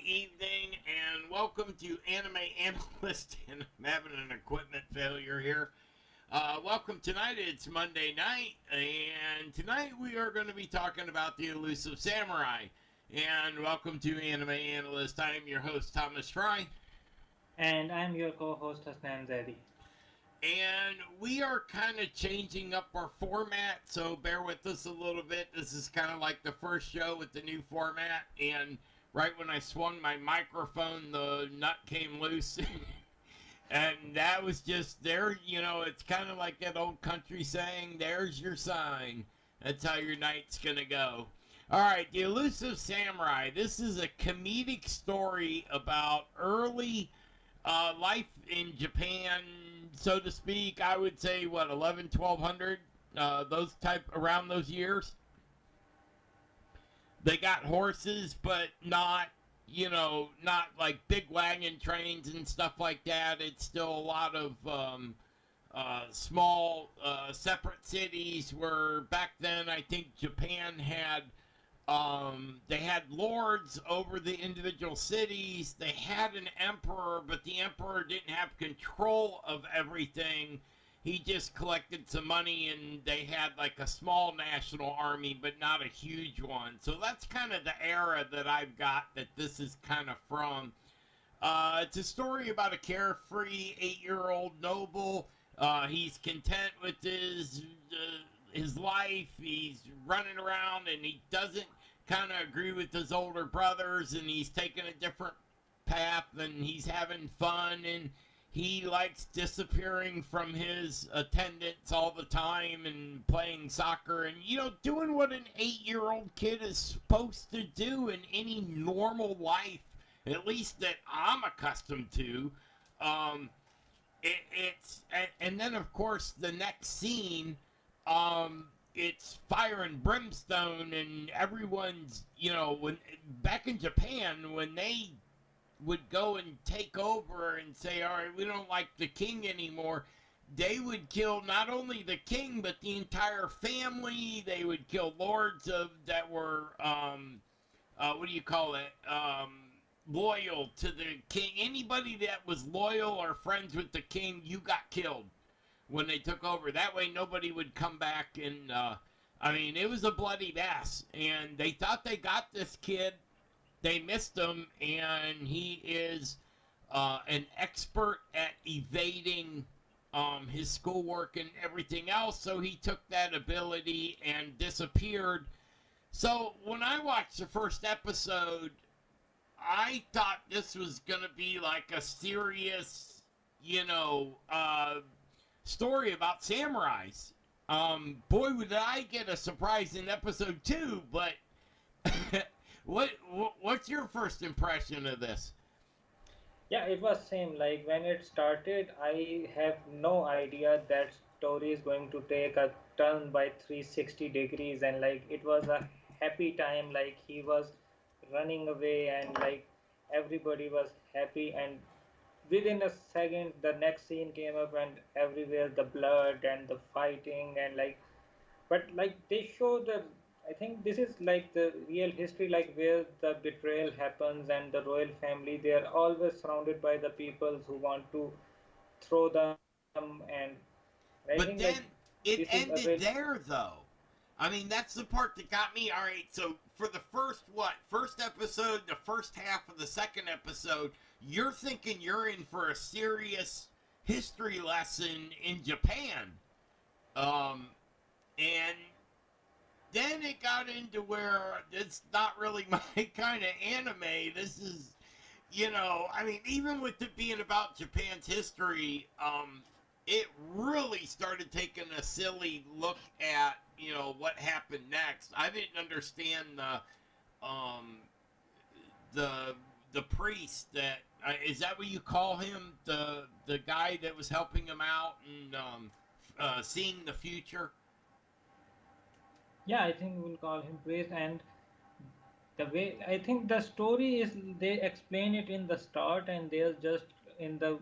evening, and welcome to Anime Analyst. And I'm having an equipment failure here. Welcome tonight. It's Monday night, and tonight we are going to be talking about the Elusive Samurai. And welcome to Anime Analyst. I am your host, Thomas Fry. And I'm your co-host Hasnan Zaidi. And we are kind of changing up our format, so bear with us a little bit. This is kind of like the first show with the new format, and right when I swung my microphone, the nut came loose. And that was just there, it's kind of like that old country saying, there's your sign. That's how your night's going to go. All right, The Elusive Samurai. This is a comedic story about early life in Japan, so to speak. I would say, 11, 1200? Those type, around those years. They got horses, but not like big wagon trains and stuff like that. It's still a lot of small, separate cities where back then I think Japan had, they had lords over the individual cities. They had an emperor, but the emperor didn't have control of everything. He just collected some money, and they had like a small national army, but not a huge one. So that's kind of the era that I've got that this is kind of from. It's a story about a carefree 8-year-old noble. He's content with his life. He's running around, and he doesn't kind of agree with his older brothers, and he's taking a different path, and he's having fun, and he likes disappearing from his attendance all the time and playing soccer and, doing what an 8-year-old kid is supposed to do in any normal life, at least that I'm accustomed to. And then, of course, the next scene, it's fire and brimstone, and everyone's, when back in Japan, when they would go and take over and say, all right, we don't like the king anymore, they would kill not only the king, but the entire family. They would kill lords that were, loyal to the king. Anybody that was loyal or friends with the king, you got killed when they took over. That way nobody would come back, and, it was a bloody mess. And they thought they got this kid. They missed him, and he is an expert at evading his schoolwork and everything else, so he took that ability and disappeared. So when I watched the first episode, I thought this was going to be like a serious, story about samurais. Boy, would I get a surprise in episode 2, but... What's your first impression of this? Yeah, it was same. Like when it started, I have no idea that story is going to take a turn by 360 degrees, and like it was a happy time. Like he was running away, and like everybody was happy, and within a second, the next scene came up, and everywhere the blood and the fighting, and like but like they show the I think this is like the real history, like where the betrayal happens, and the royal family, they are always surrounded by the people who want to throw them. And I think like But then this is it a very ended there, though. That's the part that got me. All right, so for the first episode, the first half of the second episode, you're thinking you're in for a serious history lesson in Japan. And then it got into where it's not really my kind of anime. This is, even with it being about Japan's history, it really started taking a silly look at, what happened next. I didn't understand the priest that, is that what you call him? The guy that was helping him out and seeing the future? yeah, I think we'll call him priest. And the way I think the story is, they explain it in the start, and they're just in the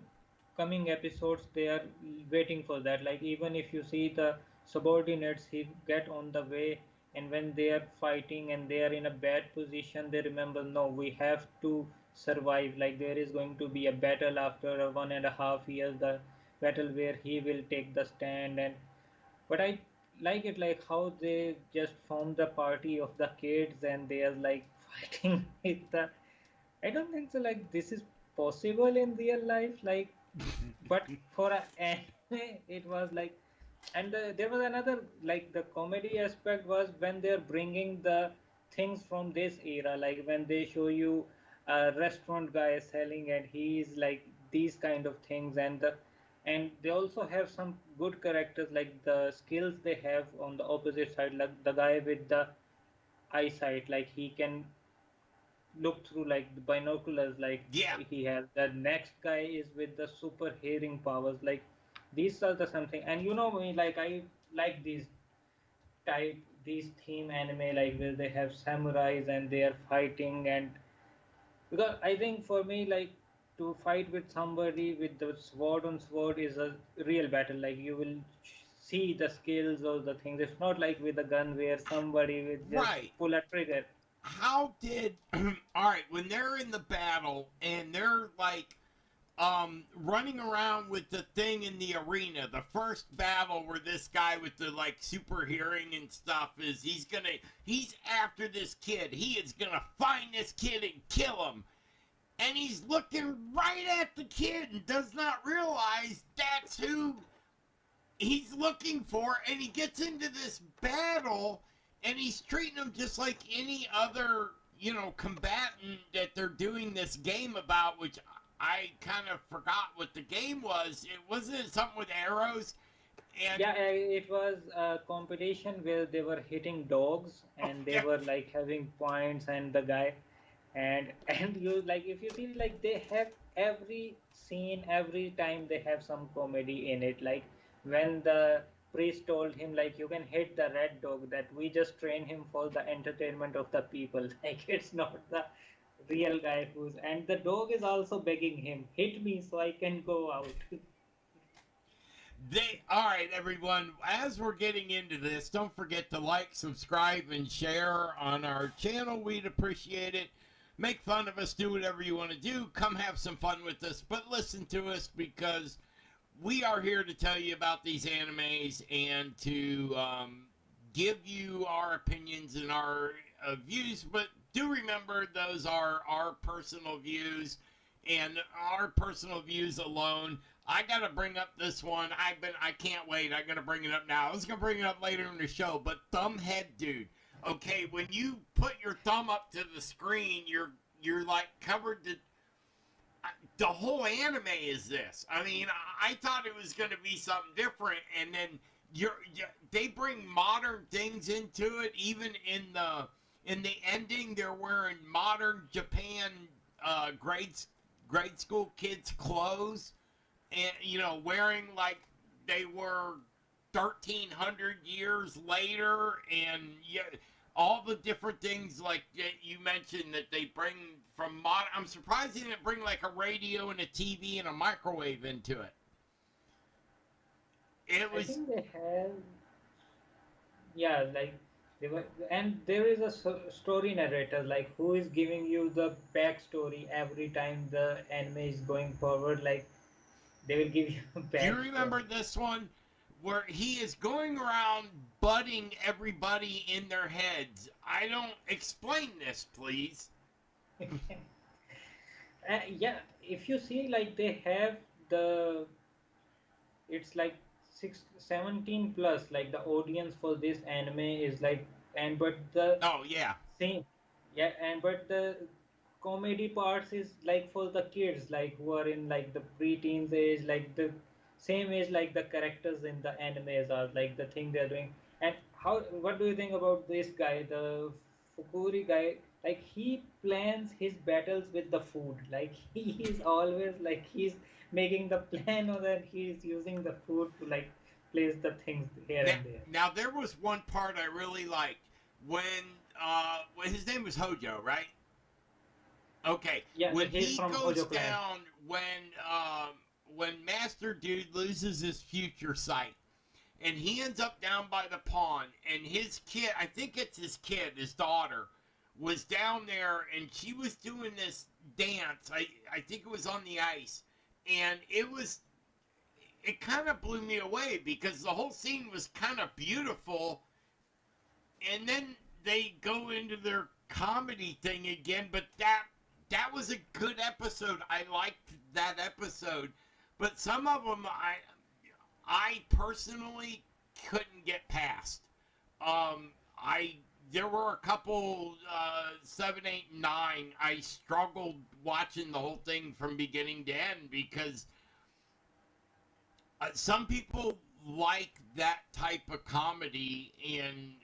coming episodes they are waiting for that. Like even if you see the subordinates, he get on the way, and when they are fighting and they are in a bad position, they remember, no, we have to survive. Like there is going to be a battle after 1.5 years, the battle where he will take the stand. And but I like it like how they just form the party of the kids and they are like fighting with the. I don't think so. Like this is possible in real life. Like, but for an anime, it was like, and there was another like the comedy aspect was when they're bringing the things from this era, like when they show you a restaurant guy selling and he's like these kind of things, and they also have some good characters like the skills they have on the opposite side, like the guy with the eyesight, like he can look through like the binoculars like Yeah. he has. The next guy is with the super hearing powers, like these are the something. And you know me, like I like type these theme anime like where they have samurais and they are fighting. And because I think for me, like to fight with somebody with the sword on sword is a real battle, like you will see the skills or the things. It's not like with a gun where somebody will just Right. pull a trigger. How did all right, when they're in the battle and they're like running around with the thing in the arena, the first battle where this guy with the like super hearing and stuff is he's after this kid. He is gonna find this kid and kill him. And he's looking right at the kid and does not realize that's who he's looking for, and he gets into this battle and he's treating him just like any other, combatant that they're doing this game about, which I kind of forgot what the game was. It wasn't something with arrows. And Yeah, it was a competition where they were hitting dogs and they yeah, were like having points and the guy and and you like if you see like they have every scene, every time they have some comedy in it. Like when the priest told him like you can hit the red dog, that we just train him for the entertainment of the people. Like it's not the real guy who's, and the dog is also begging him, hit me so I can go out. all right, everyone. As we're getting into this, don't forget to like, subscribe, and share on our channel. We'd appreciate it. Make fun of us, do whatever you want to do. Come have some fun with us, but listen to us because we are here to tell you about these animes and to give you our opinions and our views. But do remember, those are our personal views and our personal views alone. I gotta bring up this one. I can't wait. I gotta bring it up now. I was gonna bring it up later in the show, but Thumbhead Dude. Okay, when you put your thumb up to the screen, you're like covered the whole anime is this. I mean, I thought it was going to be something different, and then they bring modern things into it. Even in the ending, they're wearing modern Japan grade school kids clothes, and wearing like they were 1,300 years later, and all the different things like you mentioned that they bring from modern. I'm surprised they didn't bring like a radio and a TV and a microwave into it. It I was think they have, yeah, like they were, and there is a story narrator, like who is giving you the backstory every time the anime is going forward. Like they will give you a Do you backstory. remember this one where he is going around butting everybody in their heads? I don't explain this, please. Yeah, if you see, like they have the, it's like 17 plus, like the audience for this anime is like, and but the Oh yeah, same, yeah, and but the comedy parts is like for the kids, like who are in like the pre-teens age, like the same age like the characters in the animes are, like the thing they're doing. And how, what do you think about this guy, the Fukuri guy? Like he plans his battles with the food. Like he is always like he's making the plan, or that he's using the food to like place the things here now, and there. now there was one part I really liked when his name was Hojo, right? Okay, Yeah, when he's he from goes Hojo clan. down, when Master Dude loses his future sight, and he ends up down by the pond, and his kid, I think it's his kid, his daughter, was down there, and she was doing dance. I think it was on the ice, and it kind of blew me away because the whole scene was kind of beautiful, and then they go into their comedy thing again. But that was a good episode. I liked that episode, but some of them I personally couldn't get past. I There were a couple 7, 8, 9. I struggled watching the whole thing from beginning to end because some people like that type of comedy, and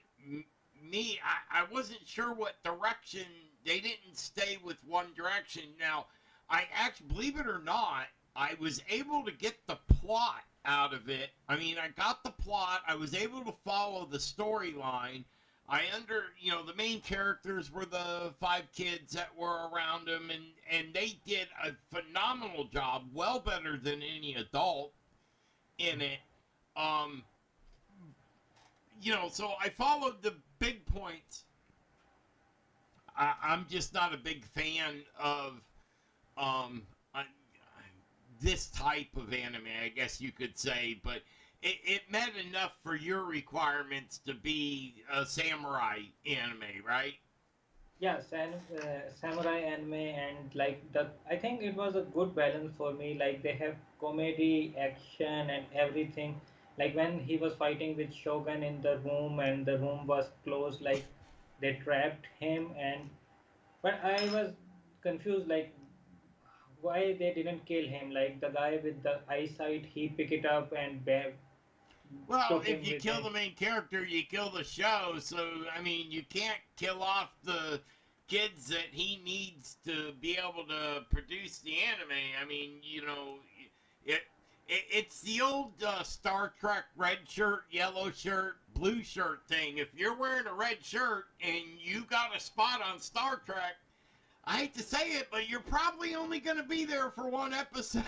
me, I wasn't sure what direction. They didn't stay with one direction. Now, I actually, believe it or not, I was able to get the plot out of it. I mean, I got the plot. I was able to follow the storyline. The main characters were the 5 kids that were around him, and they did a phenomenal job, well better than any adult in it. So I followed the big points. I'm just not a big fan of this type of anime, I guess you could say, but it met enough for your requirements to be a samurai anime, right? Yeah, samurai anime, and like I think it was a good balance for me. Like they have comedy, action, and everything. Like when he was fighting with Shogun in the room, and the room was closed, like they trapped him, and but I was confused, like why they didn't kill him. Like the guy with the eyesight, he pick it up and Well, took if him you with kill him. the main character, you kill the show. So, I mean, you can't kill off the kids that he needs to be able to produce the anime. I mean, it, it's the old Star Trek red shirt, yellow shirt, blue shirt thing. If you're wearing a red shirt and you got a spot on Star Trek, I hate to say it, but you're probably only going to be there for one episode.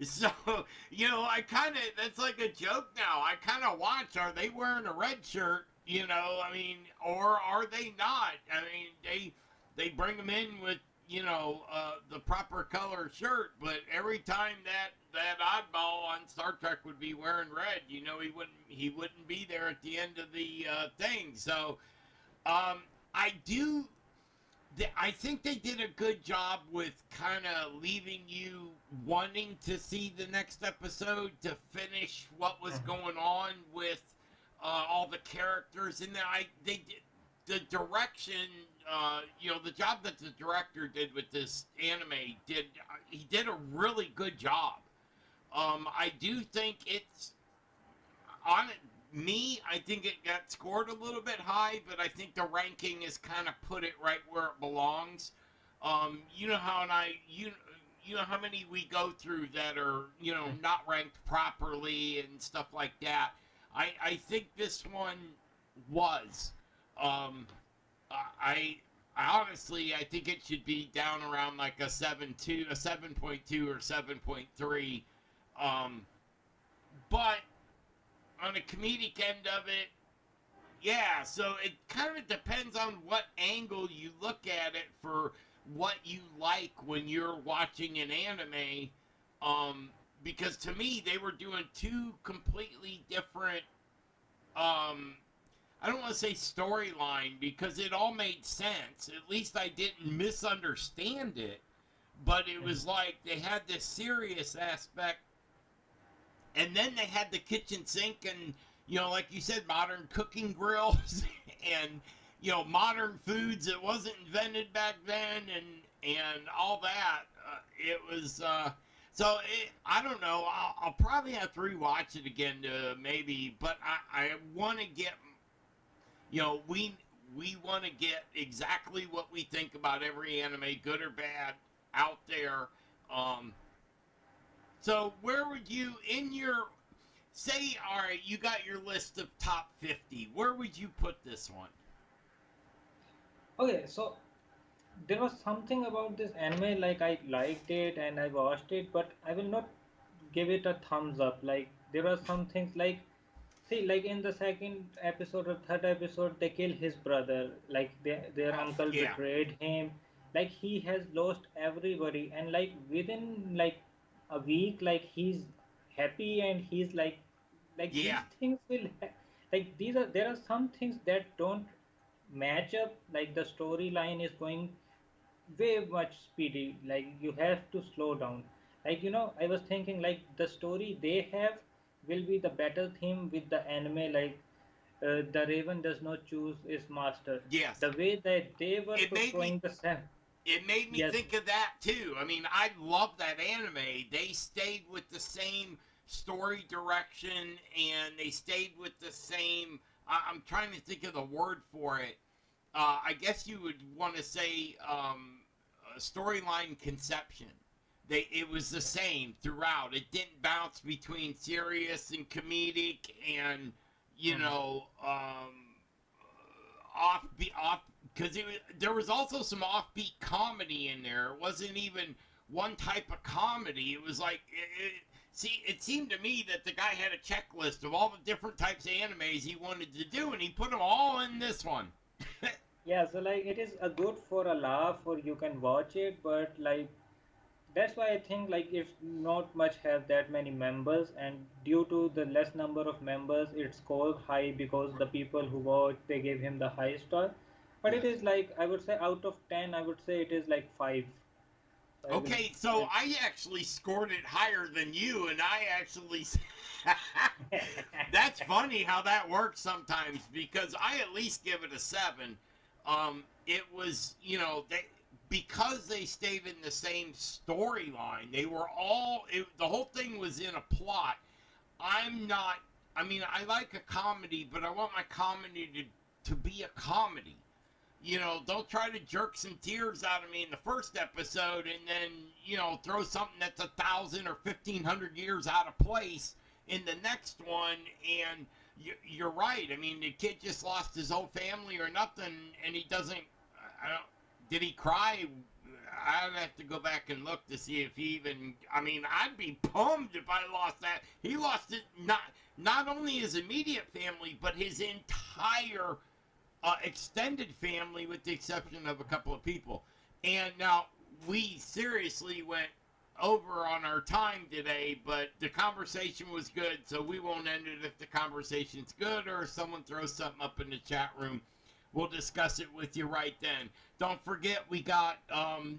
So, that's like a joke now. I kind of watch, are they wearing a red shirt? I mean, or are they not? I mean, they bring them in with, the proper color shirt, but every time that oddball on Star Trek would be wearing red, he wouldn't be there at the end of the thing. So, I do I think they did a good job with kind of leaving you wanting to see the next episode to finish what was going on with all the characters. And then they did the direction. The job that the director did with this anime he did a really good job. I do think it's on me, I think it got scored a little bit high, but I think the ranking is kind of put it right where it belongs. You know how you know how many we go through that are not ranked properly and stuff like that. I think this one was. I honestly I think it should be down around like a 7.2, a 7.2 or 7.3. But on the comedic end of it, yeah, so it kind of depends on what angle you look at it for what you like when you're watching an anime. Because to me, they were doing two completely different, I don't want to say storyline because it all made sense. At least I didn't misunderstand it. But it was like they had this serious aspect, and then they had the kitchen sink and, like you said, modern cooking grills and, modern foods that wasn't invented back then and all that. It was, I don't know. I'll probably have to rewatch it again to maybe, but I want to get, we want to get exactly what we think about every anime, good or bad, out there. So where would you, in your, say, all right, you got your list of top 50. Where would you put this one? Okay, so there was something about this anime, like I liked it and I watched it, but I will not give it a thumbs up. Like there are some things like, see, like in the second episode or third episode, they kill his brother. Like their Oh, uncle yeah. betrayed him, like he has lost everybody, and like within like a week, like he's happy, and he's like Yeah. these things will like these are there are some things that don't match up. Like the storyline is going way much speedy, like you have to slow down. Like I was thinking like the story they have will be the battle theme with the anime, like the raven does not choose its master. Yes. The way that they were It made me portraying the sam. it made me Yes. think of that too. I mean, I love that anime. They stayed with the same story direction and they stayed with the same. I'm trying to think of the word for it. I guess you would want to say storyline conception. It was the same throughout. It didn't bounce between serious and comedic and you Mhm. know off because there was also some offbeat comedy in there. It wasn't even one type of comedy. It was like see, it seemed to me that the guy had a checklist of all the different types of animes he wanted to do, and he put them all in this one. Yeah, so like it is a good for a laugh, or you can watch it, but like that's why I think like it's not much have that many members, and due to the less number of members, it scored high because the people who watch they gave him the high star. But it Yes. is like I would say out of 10, I would say it is like 5. So I will. Okay, so I actually scored it higher than you, and I actually. That's funny how that works sometimes because I at least give it a 7. It was, because they stayed in the same storyline, they were the whole thing was in a plot. I'm not, I mean, I like a comedy, but I want my comedy to be a comedy. Don't try to jerk some tears out of me in the first episode and then, throw something that's 1,000 or 1,500 years out of place in the next one. And you're right. I mean, the kid just lost his whole family or nothing, and he doesn't. I don't. Did he cry? I'd have to go back and look to see if he even. I mean, I'd be bummed if I lost that. He lost it not only his immediate family, but his entire extended family, with the exception of a couple of people. And now we seriously went over on our time today, but the conversation was good, so we won't end it if the conversation's good or if someone throws something up in the chat room. We'll discuss it with you right then. Don't forget, we got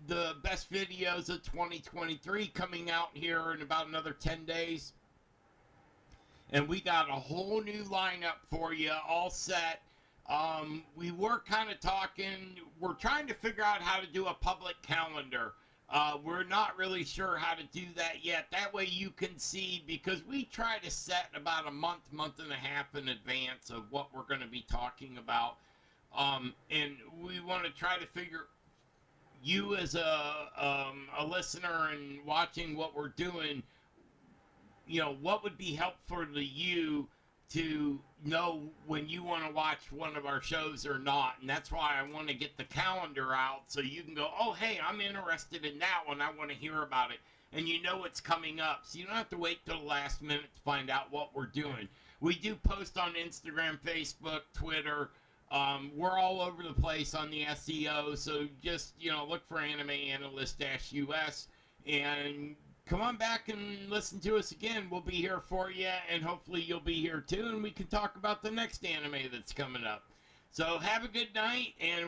the best videos of 2023 coming out here in about another 10 days. And we got a whole new lineup for you all set. We were kind of talking, we're trying to figure out how to do a public calendar. We're not really sure how to do that yet. That way you can see, because we try to set about a month and a half in advance of what we're going to be talking about. And we want to try to figure, you as a listener and watching what we're doing, what would be helpful to you to know when you want to watch one of our shows or not. And that's why I want to get the calendar out so you can go, oh, hey, I'm interested in that one. I want to hear about it. And you know it's coming up. So you don't have to wait till the last minute to find out what we're doing. We do post on Instagram, Facebook, Twitter. We're all over the place on the SEO. So just, look for Anime Analyst-US and come on back and listen to us again. We'll be here for you, and hopefully you'll be here too, and we can talk about the next anime that's coming up. So have a good night, and